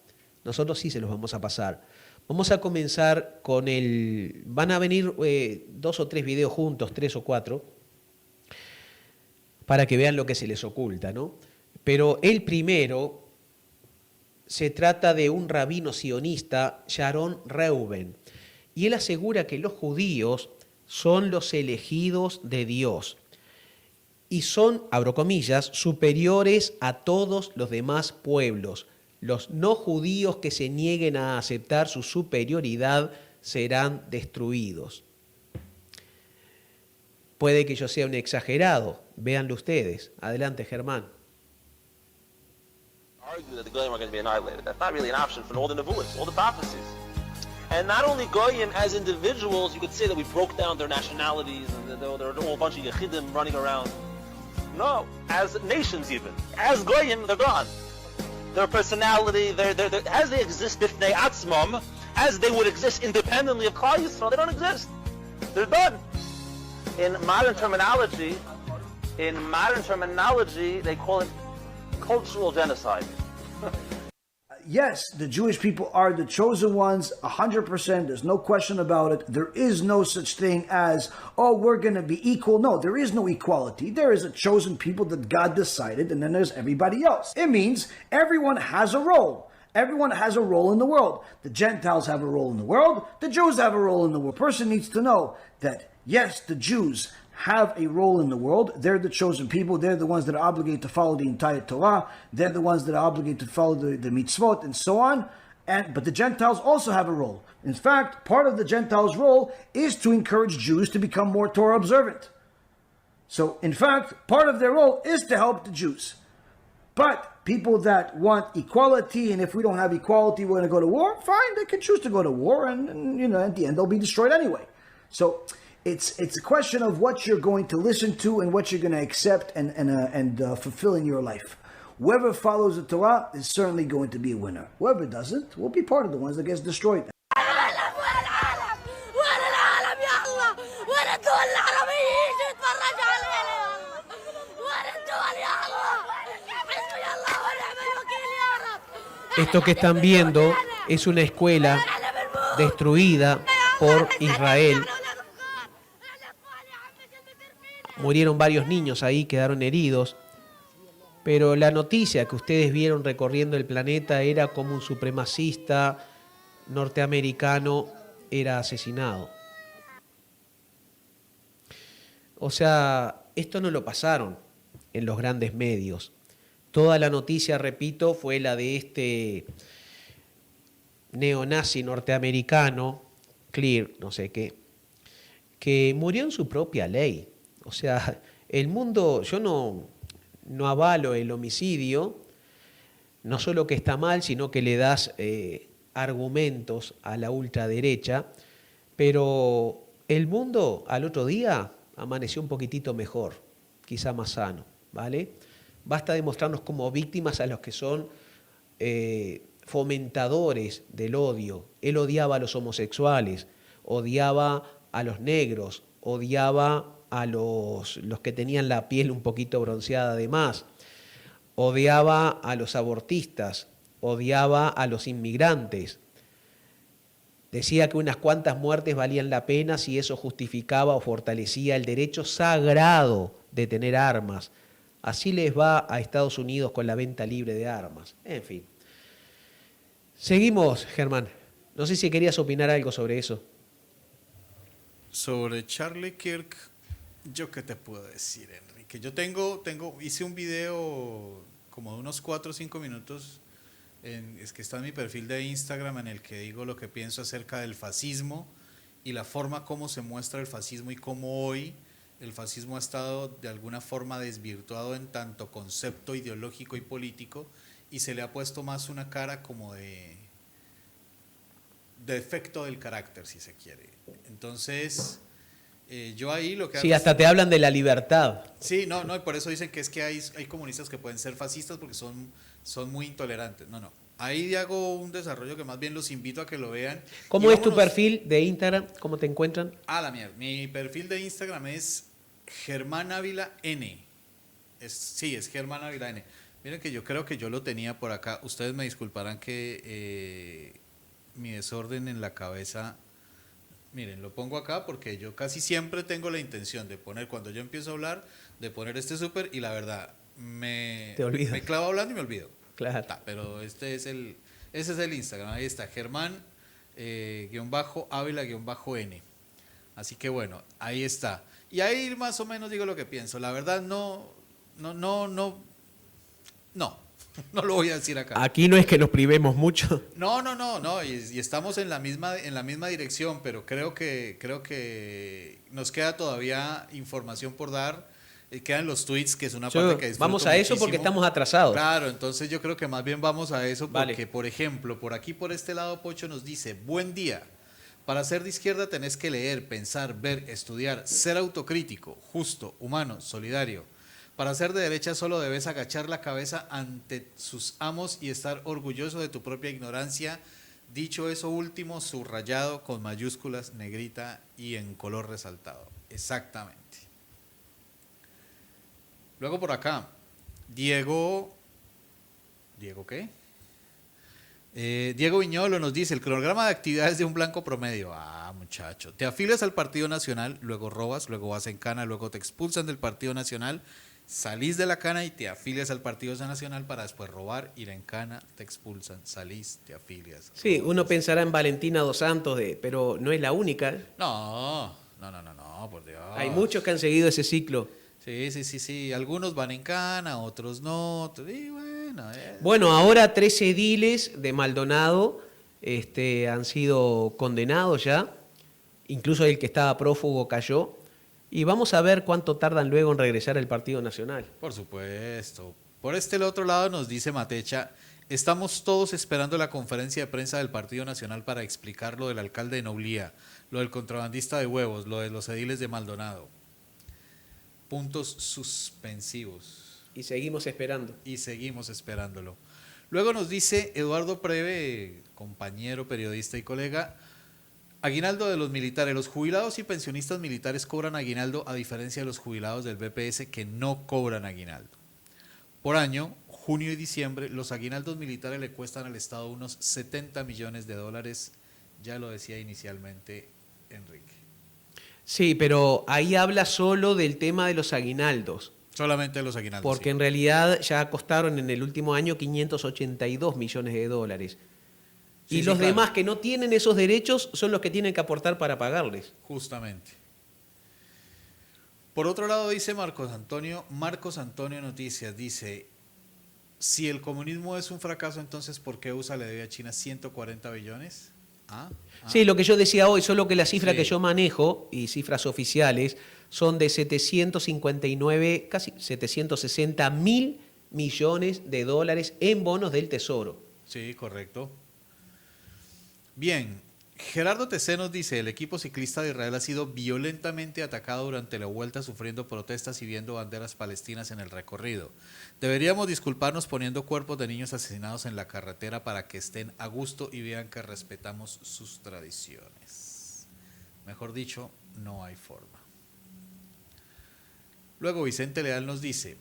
Nosotros sí se los vamos a pasar. Vamos a comenzar con van a venir 2 o 3 videos juntos, 3 o 4, para que vean lo que se les oculta, ¿no? Pero el primero se trata de un rabino sionista, Sharon Reuben, y él asegura que los judíos son los elegidos de Dios y son, abro comillas, superiores a todos los demás pueblos. Los no judíos que se nieguen a aceptar su superioridad serán destruidos. Puede que yo sea un exagerado, véanlo ustedes. Adelante, Germán. Argue that the Goyim are going to be annihilated. That's not really an option for all the nevuahs, all the prophecies. And not only Goyim as individuals, you could say that we broke down their nationalities and they're all a bunch of Yechidim running around. No, as nations even. As Goyim, they're gone. Their personality, as they exist b'fnei atzmam, as they would exist independently of Klal Yisrael, they don't exist. They're done. In modern terminology, they call it cultural genocide. Yes, the Jewish people are the chosen ones, 100%. There's no question about it. There is no such thing as, oh, we're going to be equal. No, there is no equality. There is a chosen people that God decided, and then there's everybody else. It means everyone has a role. Everyone has a role in the world. The Gentiles have a role in the world. The Jews have a role in the world. A person needs to know that, yes, the Jews have a role in the world. They're the chosen people. They're the ones that are obligated to follow the entire Torah. They're the ones that are obligated to follow the mitzvot and so on. But the Gentiles also have a role. In fact, part of the Gentiles' role is to encourage Jews to become more Torah observant. So, in fact, part of their role is to help the Jews. But people that want equality, and if we don't have equality, we're going to go to war, fine, they can choose to go to war, and at the end, they'll be destroyed anyway. So, it's a question of what you're going to listen to and what you're going to accept and fulfill in your life. Whoever follows the Torah is certainly going to be a winner. Whoever doesn't will be part of the ones that gets destroyed. Esto que están viendo es una escuela destruida por Israel. Murieron varios niños ahí, quedaron heridos. Pero la noticia que ustedes vieron recorriendo el planeta era como un supremacista norteamericano era asesinado. O sea, esto no lo pasaron en los grandes medios. Toda la noticia, repito, fue la de este neonazi norteamericano, Clear, no sé qué, que murió en su propia ley. O sea, el mundo, yo no avalo el homicidio, no solo que está mal, sino que le das argumentos a la ultraderecha, pero el mundo al otro día amaneció un poquitito mejor, quizá más sano, ¿vale? Basta demostrarnos como víctimas a los que son fomentadores del odio. Él odiaba a los homosexuales, odiaba a los negros, odiaba a los que tenían la piel un poquito bronceada de más, odiaba a los abortistas, odiaba a los inmigrantes, Decía que unas cuantas muertes valían la pena si eso justificaba o fortalecía el derecho sagrado de tener armas. Así les va a Estados Unidos con la venta libre de armas. En fin. Seguimos, Germán. No sé si querías opinar algo sobre eso. Sobre Charlie Kirk, ¿yo qué te puedo decir, Enrique? Yo hice un video como de unos 4 o 5 minutos, es que está en mi perfil de Instagram, en el que digo lo que pienso acerca del fascismo y la forma como se muestra el fascismo y cómo hoy el fascismo ha estado de alguna forma desvirtuado en tanto concepto ideológico y político, y se le ha puesto más una cara como de defecto del carácter, si se quiere. Entonces, yo ahí lo que... Sí, hasta te hablan de la libertad. Sí, no, y por eso dicen que es que hay comunistas que pueden ser fascistas porque son muy intolerantes. No. Ahí hago un desarrollo que más bien los invito a que lo vean. ¿Cómo es tu perfil de Instagram? ¿Cómo te encuentran? La mierda. Mi perfil de Instagram es Germán Ávila N. Es Germán Ávila N. Miren que yo creo que yo lo tenía por acá. Ustedes me disculparán que mi desorden en la cabeza... Miren, lo pongo acá porque yo casi siempre tengo la intención de poner, cuando yo empiezo a hablar, de poner este súper, y la verdad, me clavo hablando y me olvido. Claro. Pero ese es el Instagram, ahí está, Germán _Ávila_N. Así que bueno, ahí está. Y ahí más o menos digo lo que pienso. La verdad no lo voy a decir acá. Aquí no es que nos privemos mucho. No, y estamos en la misma dirección, pero creo que nos queda todavía información por dar. Quedan los tweets, que es una parte que disfruto vamos a eso muchísimo. porque estamos atrasados. Claro, entonces yo creo que más bien vamos a eso porque, Vale. Por ejemplo, por aquí, por este lado, Pocho nos dice: buen día. Para ser de izquierda tenés que leer, pensar, ver, estudiar, ser autocrítico, justo, humano, solidario. Para ser de derecha solo debes agachar la cabeza ante sus amos y estar orgulloso de tu propia ignorancia. Dicho eso último, subrayado con mayúsculas, negrita y en color resaltado. Exactamente. Luego por acá, Diego ¿qué? Diego Viñolo nos dice: el cronograma de actividades de un blanco promedio. Muchacho, te afilias al Partido Nacional, luego robas, luego vas en cana, luego te expulsan del Partido Nacional, salís de la cana y te afilias al Partido Nacional para después robar, ir en cana, te expulsan, salís, te afilias. Sí, robas. uno pensará en Valentina Dos Santos, pero no es la única. No, por Dios. Hay muchos que han seguido ese ciclo. Sí. Algunos van en cana, otros no. Y bueno, Bueno, ahora 13 ediles de Maldonado han sido condenados ya. Incluso el que estaba prófugo cayó. Y vamos a ver cuánto tardan luego en regresar al Partido Nacional. Por supuesto. Por este otro lado nos dice Matecha: estamos todos esperando la conferencia de prensa del Partido Nacional para explicar lo del alcalde de Noblía, lo del contrabandista de huevos, lo de los ediles de Maldonado. Puntos suspensivos. Y seguimos esperando. Y seguimos esperándolo. Luego nos dice Eduardo Preve, compañero, periodista y colega: aguinaldo de los militares. Los jubilados y pensionistas militares cobran aguinaldo, a diferencia de los jubilados del BPS que no cobran aguinaldo. Por año, junio y diciembre, los aguinaldos militares le cuestan al Estado unos 70 millones de dólares. Ya lo decía inicialmente Enrique. Sí, pero ahí habla solo del tema de los aguinaldos. Solamente de los aguinaldos. Porque sí. En realidad ya costaron en el último año 582 millones de dólares. Y los demás que no tienen esos derechos son los que tienen que aportar para pagarles. Justamente. Por otro lado, dice Marcos Antonio Noticias, dice: si el comunismo es un fracaso, entonces ¿por qué USA le debe a China 140 billones? Sí, lo que yo decía hoy, solo que la cifra Sí. que yo manejo, y cifras oficiales, son de 759, casi 760 mil millones de dólares en bonos del Tesoro. Sí, correcto. Bien, Gerardo TC nos dice: el equipo ciclista de Israel ha sido violentamente atacado durante la vuelta, sufriendo protestas y viendo banderas palestinas en el recorrido. Deberíamos disculparnos poniendo cuerpos de niños asesinados en la carretera para que estén a gusto y vean que respetamos sus tradiciones. Mejor dicho, no hay forma. Luego Vicente Leal nos dice: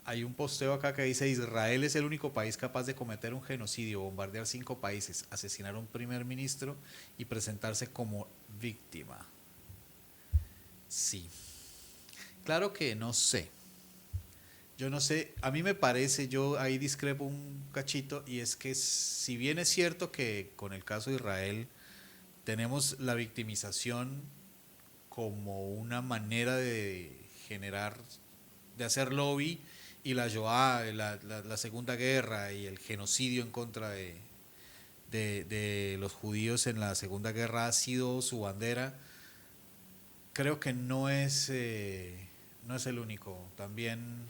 Hay un posteo acá que dice: Israel es el único país capaz de cometer un genocidio, bombardear 5 países, asesinar a un primer ministro y presentarse como víctima. Sí. Claro que no sé. Yo no sé, a mí me parece, yo ahí discrepo un cachito, y es que si bien es cierto que con el caso de Israel tenemos la victimización como una manera de generar, de hacer lobby, y la Shoah, la Segunda Guerra y el genocidio en contra de los judíos en la Segunda Guerra ha sido su bandera, creo que no es el único. También,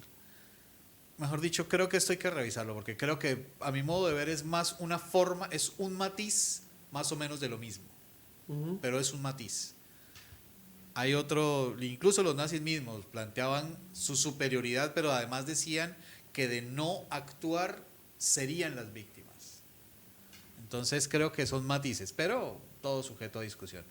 mejor dicho, creo que esto hay que revisarlo, porque creo que a mi modo de ver es más una forma, es un matiz más o menos de lo mismo, pero es un matiz. Hay otro, incluso los nazis mismos planteaban su superioridad, pero además decían que de no actuar serían las víctimas. Entonces creo que son matices, pero todo sujeto a discusión.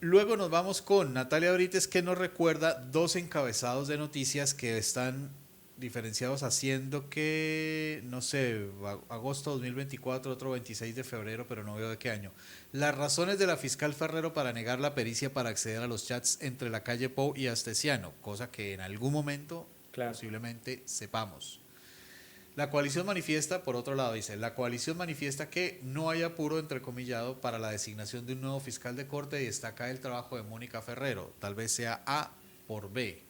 Luego nos vamos con Natalia Brites, que nos recuerda 2 encabezados de noticias que están diferenciados, haciendo que, no sé, agosto 2024, otro 26 de febrero, pero no veo de qué año. Las razones de la fiscal Ferrero para negar la pericia para acceder a los chats entre la calle Pou y Astesiano, cosa que en algún momento posiblemente sepamos. La coalición manifiesta, por otro lado, dice, la coalición manifiesta que no hay apuro, entrecomillado, para la designación de un nuevo fiscal de corte, y destaca el trabajo de Mónica Ferrero, tal vez sea A por B.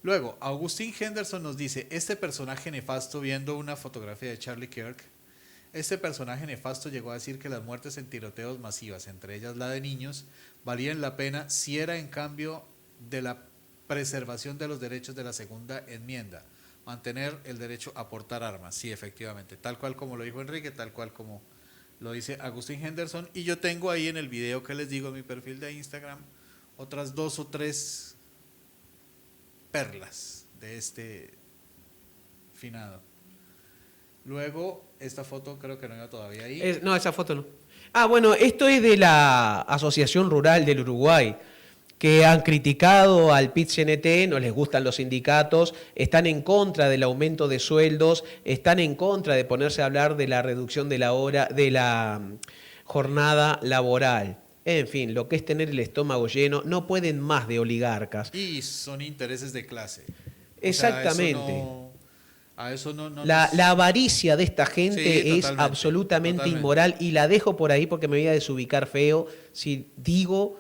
Luego, Agustín Henderson nos dice, este personaje nefasto, viendo una fotografía de Charlie Kirk, este personaje nefasto llegó a decir que las muertes en tiroteos masivas, entre ellas la de niños, valían la pena si era en cambio de la preservación de los derechos de la segunda enmienda, mantener el derecho a portar armas. Sí, efectivamente, tal cual como lo dijo Enrique, tal cual como lo dice Agustín Henderson, y yo tengo ahí en el video que les digo en mi perfil de Instagram otras 2 o 3 perlas de este finado. Luego, esta foto creo que no iba todavía ahí. No, esa foto no. Ah, bueno, esto es de la Asociación Rural del Uruguay, que han criticado al PIT-CNT, no les gustan los sindicatos, están en contra del aumento de sueldos, están en contra de ponerse a hablar de la reducción de la jornada laboral. En fin, lo que es tener el estómago lleno, no pueden más de oligarcas. Y son intereses de clase. Exactamente. La avaricia de esta gente sí, es absolutamente inmoral, y la dejo por ahí porque me voy a desubicar feo si digo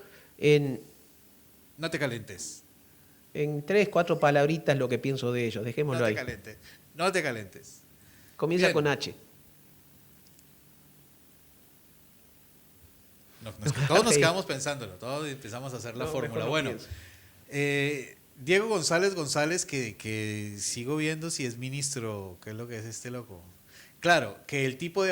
No te calentes. En 3, 4 palabritas lo que pienso de ellos. Dejémoslo ahí. No te calentes. Comienza Bien. con H. Todos nos quedamos pensándolo, todos empezamos a hacer la fórmula. Bueno, Diego González, que sigo viendo si es ministro, ¿qué es lo que es este loco? Claro, que el tipo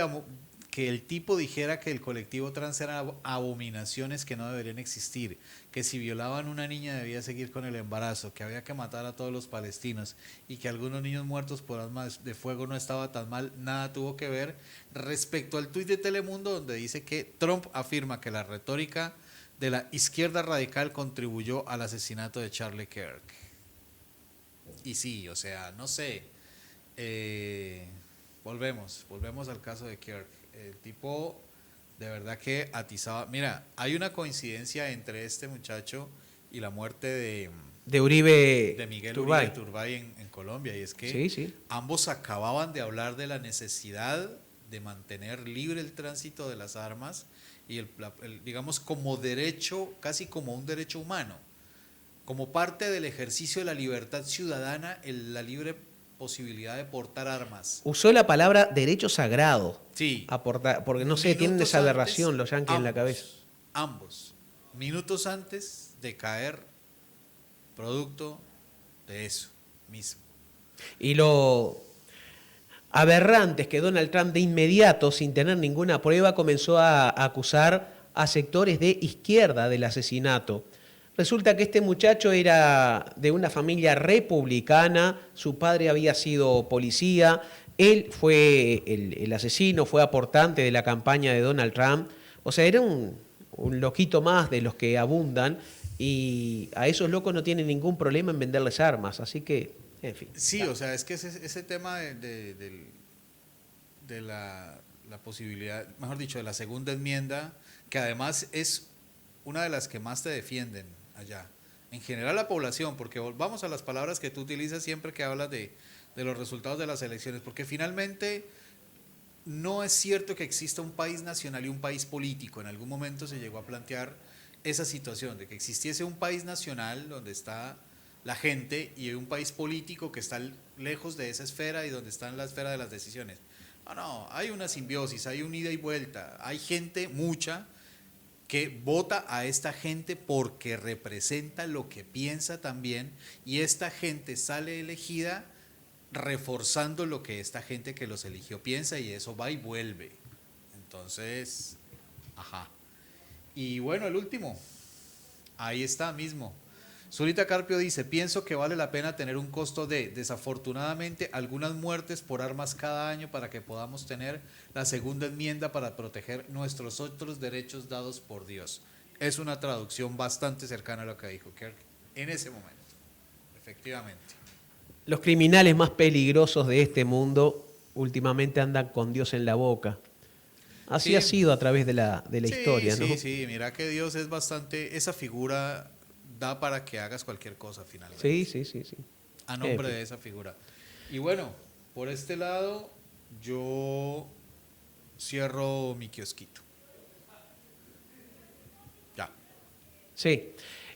dijera que el colectivo trans eran abominaciones que no deberían existir, que si violaban a una niña debía seguir con el embarazo, que había que matar a todos los palestinos y que algunos niños muertos por armas de fuego no estaba tan mal, nada tuvo que ver respecto al tuit de Telemundo, donde dice que Trump afirma que la retórica de la izquierda radical contribuyó al asesinato de Charlie Kirk. Y sí, o sea, no sé, volvemos al caso de Kirk. El tipo de verdad que atizaba. Mira, hay una coincidencia entre este muchacho y la muerte de Uribe, de Miguel Turbay. Uribe Turbay en Colombia, y es que ambos acababan de hablar de la necesidad de mantener libre el tránsito de las armas y digamos como derecho, casi como un derecho humano, como parte del ejercicio de la libertad ciudadana, la libre posibilidad de portar armas. Usó la palabra derecho sagrado. Sí. Porque no sé, tienen esa aberración los yanquis en la cabeza. Ambos. Minutos antes de caer, producto de eso mismo. Y lo aberrante es que Donald Trump de inmediato, sin tener ninguna prueba, comenzó a acusar a sectores de izquierda del asesinato. Resulta que este muchacho era de una familia republicana, su padre había sido policía, él fue el asesino, fue aportante de la campaña de Donald Trump, o sea, era un loquito más de los que abundan, Y a esos locos no tienen ningún problema en venderles armas, así que, en fin. Sí, o sea, es que ese tema de la posibilidad, mejor dicho, de la segunda enmienda, que además es una de las que más te defienden allá. En general la población, porque vamos a las palabras que tú utilizas siempre que hablas de los resultados de las elecciones, porque finalmente no es cierto que exista un país nacional y un país político. En algún momento se llegó a plantear esa situación de que existiese un país nacional donde está la gente y un país político que está lejos de esa esfera y donde está en la esfera de las decisiones. No, hay una simbiosis, hay un ida y vuelta, hay gente, mucha, que vota a esta gente porque representa lo que piensa también, y esta gente sale elegida reforzando lo que esta gente que los eligió piensa, y eso va y vuelve. Entonces, ajá. Y bueno, el último, ahí está mismo. Zulita Carpio dice, pienso que vale la pena tener un costo de, desafortunadamente, algunas muertes por armas cada año para que podamos tener la segunda enmienda para proteger nuestros otros derechos dados por Dios. Es una traducción bastante cercana a lo que dijo Kirk en ese momento, efectivamente. Los criminales más peligrosos de este mundo últimamente andan con Dios en la boca. Así ha sido a través de la historia, ¿no? Sí, mira que Dios es bastante, esa figura da para que hagas cualquier cosa finalmente. Sí. A nombre de esa figura. Y bueno, por este lado, yo cierro mi kiosquito. Ya. Sí.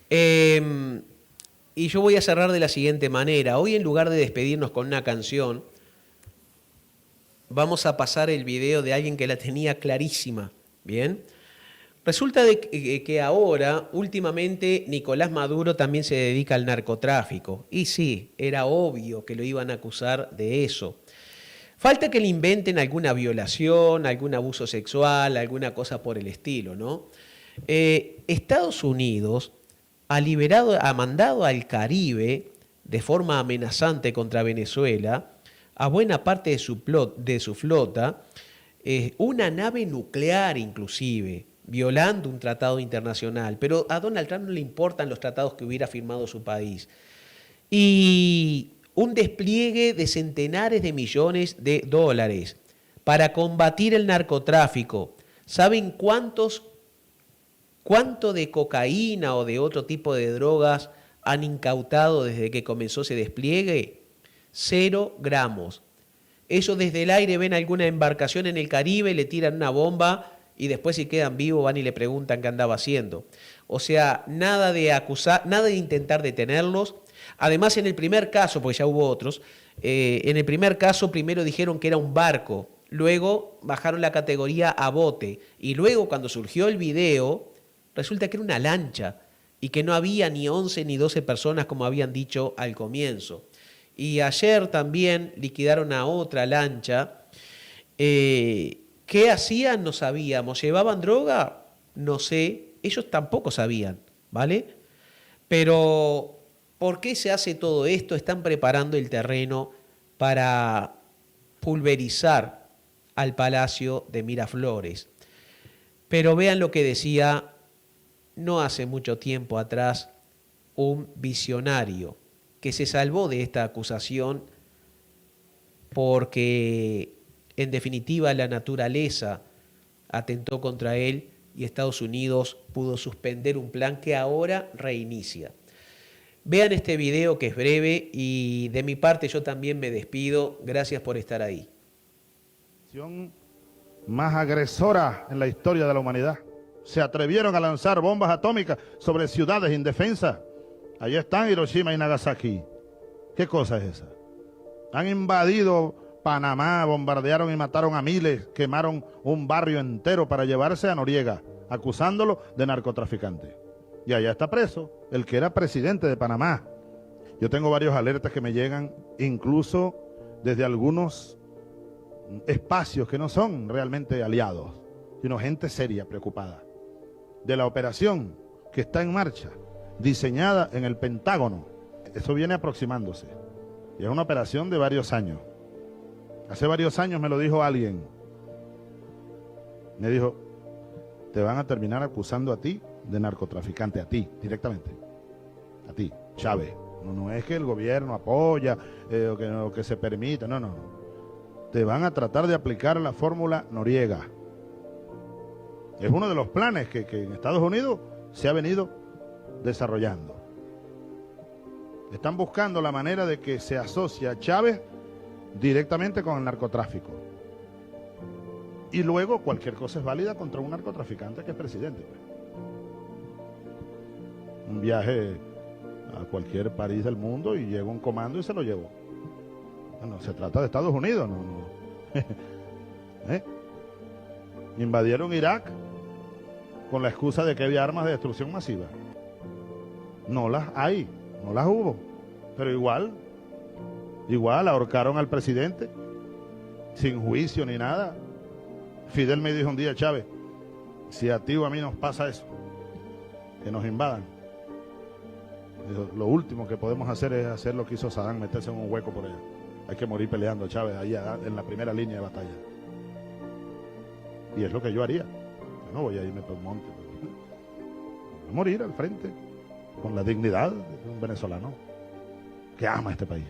Y yo voy a cerrar de la siguiente manera. Hoy, en lugar de despedirnos con una canción, vamos a pasar el video de alguien que la tenía clarísima. ¿Bien? Resulta que ahora, últimamente, Nicolás Maduro también se dedica al narcotráfico. Y sí, era obvio que lo iban a acusar de eso. Falta que le inventen alguna violación, algún abuso sexual, alguna cosa por el estilo, ¿no? Estados Unidos ha mandado al Caribe, de forma amenazante contra Venezuela, a buena parte de su flota, una nave nuclear inclusive, violando un tratado internacional, pero a Donald Trump no le importan los tratados que hubiera firmado su país. Y un despliegue de centenares de millones de dólares para combatir el narcotráfico. ¿Saben cuánto de cocaína o de otro tipo de drogas han incautado desde que comenzó ese despliegue? 0 gramos. Ellos desde el aire ven alguna embarcación en el Caribe, le tiran una bomba y después, si quedan vivos, van y le preguntan qué andaba haciendo. O sea, nada de acusar, nada de intentar detenerlos. Además, en el primer caso, porque ya hubo otros, en el primer caso primero dijeron que era un barco, luego bajaron la categoría a bote, y luego cuando surgió el video, resulta que era una lancha y que no había ni 11 ni 12 personas como habían dicho al comienzo. Y ayer también liquidaron a otra lancha. ¿Qué hacían? No sabíamos. ¿Llevaban droga? No sé. Ellos tampoco sabían, ¿vale? Pero ¿por qué se hace todo esto? Están preparando el terreno para pulverizar al Palacio de Miraflores. Pero vean lo que decía no hace mucho tiempo atrás un visionario que se salvó de esta acusación porque, en definitiva, la naturaleza atentó contra él y Estados Unidos pudo suspender un plan que ahora reinicia. Vean este video, que es breve, y de mi parte yo también me despido. Gracias por estar ahí. Más agresora en la historia de la humanidad. Se atrevieron a lanzar bombas atómicas sobre ciudades indefensas. Allí están Hiroshima y Nagasaki. ¿Qué cosa es esa? Han invadido Panamá, bombardearon y mataron a miles, quemaron un barrio entero para llevarse a Noriega, acusándolo de narcotraficante. Y allá está preso el que era presidente de Panamá. Yo tengo varios alertas que me llegan, incluso desde algunos espacios que no son realmente aliados, sino gente seria, preocupada, de la operación que está en marcha, diseñada en el Pentágono. Eso viene aproximándose. Y es una operación de varios años. Hace varios años me lo dijo alguien. Me dijo, te van a terminar acusando a ti de narcotraficante a ti, directamente. A ti, Chávez. No es que el gobierno apoya o que se permita, no. Te van a tratar de aplicar la fórmula Noriega. Es uno de los planes que en Estados Unidos se ha venido desarrollando. Están buscando la manera de que se asocie a Chávez directamente con el narcotráfico. Y luego cualquier cosa es válida contra un narcotraficante que es presidente. Pues. Un viaje a cualquier país del mundo y llega un comando y se lo llevó. Bueno, se trata de Estados Unidos, no. Invadieron Irak con la excusa de que había armas de destrucción masiva. No las hay, no las hubo. Pero igual ahorcaron al presidente sin juicio ni nada. Fidel me dijo un día, Chávez, si a ti o a mí nos pasa eso, que nos invadan, dijo, lo último que podemos hacer es hacer lo que hizo Saddam, meterse en un hueco por allá. Hay que morir peleando, Chávez, allá en la primera línea de batalla. Y es lo que yo haría. Yo no voy a irme por un monte. Voy a morir al frente, con la dignidad de un venezolano que ama este país.